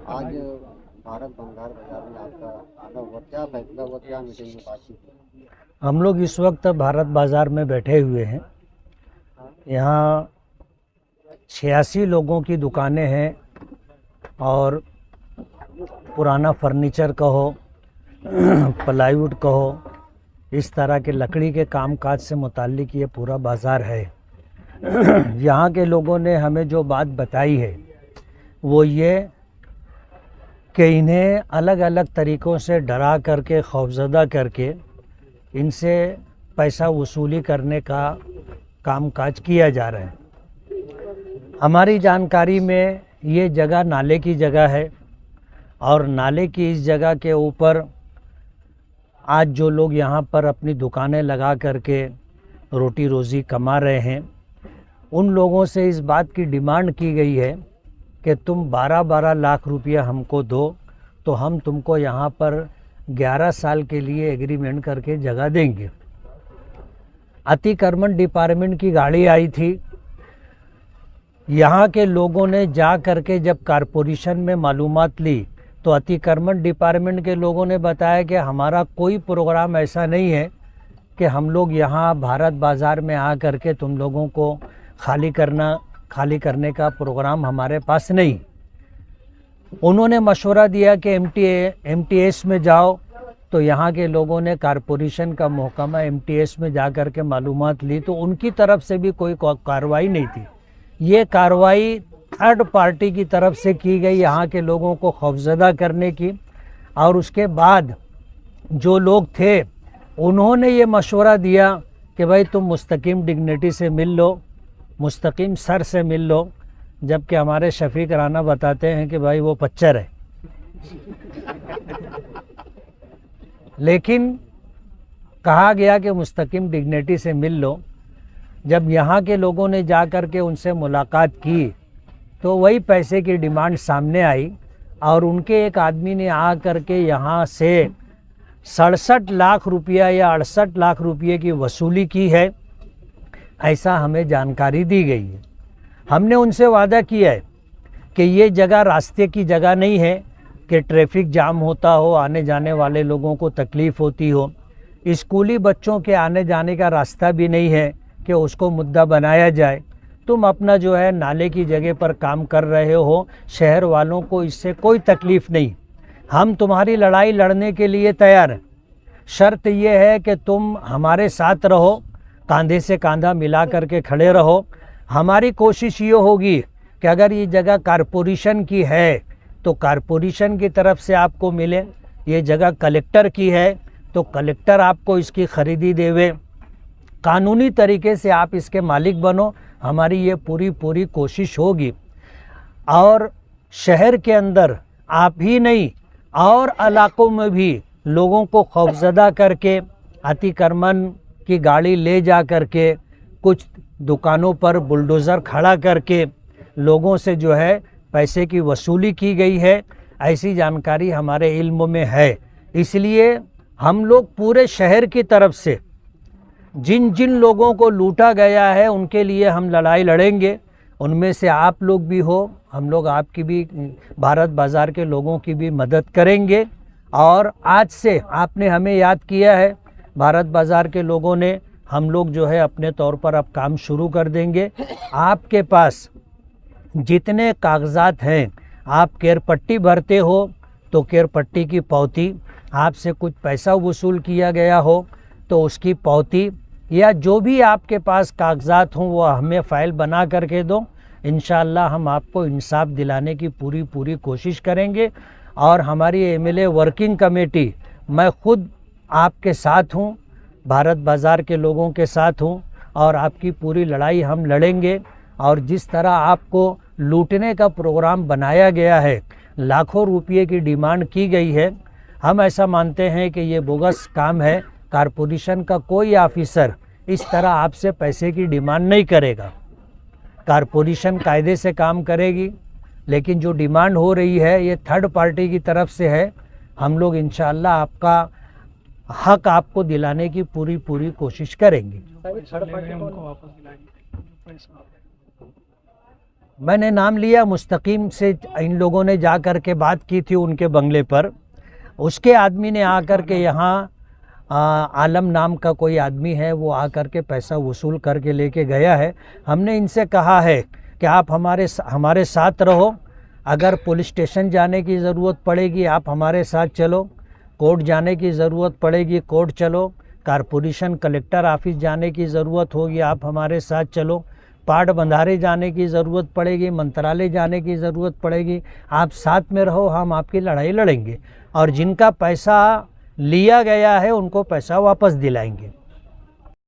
आज भारत भंगार बाजार में आपका आना हुआ, क्या फैसला हुआ, क्या मीटिंग में बातचीत हुई? हम लोग इस वक्त भारत बाज़ार में बैठे हुए हैं। यहाँ 86 लोगों की दुकानें हैं और पुराना फर्नीचर कहो, प्लाईवुड कहो, इस तरह के लकड़ी के कामकाज से मुताल्लिक ये पूरा बाज़ार है। यहाँ के लोगों ने हमें जो बात बताई है वो ये कि इन्हें अलग अलग तरीक़ों से डरा करके, खौफज़दा करके इनसे पैसा वसूली करने का कामकाज किया जा रहा है। हमारी जानकारी में ये जगह नाले की जगह है और नाले की इस जगह के ऊपर आज जो लोग यहाँ पर अपनी दुकानें लगा करके रोटी रोज़ी कमा रहे हैं, उन लोगों से इस बात की डिमांड की गई है कि तुम 12-12 लाख रुपया हमको दो तो हम तुमको यहाँ पर 11 साल के लिए एग्रीमेंट करके जगह देंगे। अतिक्रमण डिपार्टमेंट की गाड़ी आई थी। यहाँ के लोगों ने जा करके जब कारपोरेशन में मालूमात ली तो अतिक्रमण डिपार्टमेंट के लोगों ने बताया कि हमारा कोई प्रोग्राम ऐसा नहीं है कि हम लोग यहाँ भारत बाज़ार में आ करके तुम लोगों को खाली करने का प्रोग्राम हमारे पास नहीं। उन्होंने मशवरा दिया कि MTS में जाओ, तो यहाँ के लोगों ने कारपोरेशन का महकमा MTS में जा कर के मालूमात ली तो उनकी तरफ से भी कोई कार्रवाई नहीं थी। ये कार्रवाई थर्ड पार्टी की तरफ से की गई यहाँ के लोगों को खौफज़दा करने की। और उसके बाद जो लोग थे उन्होंने ये मशवरा दिया कि भाई तुम मुस्तकीम डिग्निटी से मिल लो, मुस्तकीम सर से मिल लो, जबकि हमारे शफीक राना बताते हैं कि भाई वो पच्चर है। लेकिन कहा गया कि मुस्तकीम डिग्निटी से मिल लो। जब यहाँ के लोगों ने जा कर के उनसे मुलाकात की तो वही पैसे की डिमांड सामने आई और उनके एक आदमी ने आ कर के यहाँ से 67 लाख रुपया या 68 लाख रुपये की वसूली की है, ऐसा हमें जानकारी दी गई है। हमने उनसे वादा किया है कि ये जगह रास्ते की जगह नहीं है कि ट्रैफिक जाम होता हो, आने जाने वाले लोगों को तकलीफ़ होती हो। स्कूली बच्चों के आने जाने का रास्ता भी नहीं है कि उसको मुद्दा बनाया जाए। तुम अपना जो है नाले की जगह पर काम कर रहे हो, शहर वालों को इससे कोई तकलीफ़ नहीं। हम तुम्हारी लड़ाई लड़ने के लिए तैयार हैं। शर्त ये है कि तुम हमारे साथ रहो, कंधे से कंधा मिला करके खड़े रहो। हमारी कोशिश ये होगी कि अगर ये जगह कारपोरेशन की है तो कारपोरेशन की तरफ से आपको मिले, ये जगह कलेक्टर की है तो कलेक्टर आपको इसकी खरीदी देवे, कानूनी तरीके से आप इसके मालिक बनो। हमारी ये पूरी कोशिश होगी। और शहर के अंदर आप ही नहीं और इलाकों में भी लोगों को खौफज़दा करके अतिक्रमण की गाड़ी ले जा करके कुछ दुकानों पर बुलडोज़र खड़ा करके लोगों से जो है पैसे की वसूली की गई है, ऐसी जानकारी हमारे इल्म में है। इसलिए हम लोग पूरे शहर की तरफ से जिन जिन लोगों को लूटा गया है उनके लिए हम लड़ाई लड़ेंगे। उनमें से आप लोग भी हो, हम लोग आपकी भी, भारत बाज़ार के लोगों की भी मदद करेंगे। और आज से आपने हमें याद किया है, भारत बाज़ार के लोगों ने, हम लोग जो है अपने तौर पर अब काम शुरू कर देंगे। आपके पास जितने कागजात हैं, आप केयर पट्टी भरते हो तो केयर पट्टी की पावती, आपसे कुछ पैसा वसूल किया गया हो तो उसकी पावती, या जो भी आपके पास कागजात हों वो हमें फ़ाइल बना करके दो। इंशाअल्लाह हम आपको इंसाफ दिलाने की पूरी कोशिश करेंगे। और हमारी MLA वर्किंग कमेटी, मैं खुद आपके साथ हूँ, भारत बाज़ार के लोगों के साथ हूँ और आपकी पूरी लड़ाई हम लड़ेंगे। और जिस तरह आपको लूटने का प्रोग्राम बनाया गया है, लाखों रुपये की डिमांड की गई है, हम ऐसा मानते हैं कि ये बोगस काम है। कारपोरेशन का कोई ऑफिसर इस तरह आपसे पैसे की डिमांड नहीं करेगा। कारपोरेशन कायदे से काम करेगी, लेकिन जो डिमांड हो रही है ये थर्ड पार्टी की तरफ से है। हम लोग इंशाअल्लाह आपका हक आपको दिलाने की पूरी कोशिश करेंगे। मैंने नाम लिया मुस्तकीम से, इन लोगों ने जा कर के बात की थी उनके बंगले पर। उसके आदमी ने आकर के यहाँ आलम नाम का कोई आदमी है, वो आकर के पैसा वसूल करके लेके गया है। हमने इनसे कहा है कि आप हमारे साथ रहो, अगर पुलिस स्टेशन जाने की ज़रूरत पड़ेगी आप हमारे साथ चलो, कोर्ट जाने की ज़रूरत पड़ेगी कोर्ट चलो, कारपोरेशन कलेक्टर ऑफिस जाने की ज़रूरत होगी आप हमारे साथ चलो, पाट बंधारे जाने की ज़रूरत पड़ेगी, मंत्रालय जाने की ज़रूरत पड़ेगी, आप साथ में रहो, हम आपकी लड़ाई लड़ेंगे और जिनका पैसा लिया गया है उनको पैसा वापस दिलाएंगे।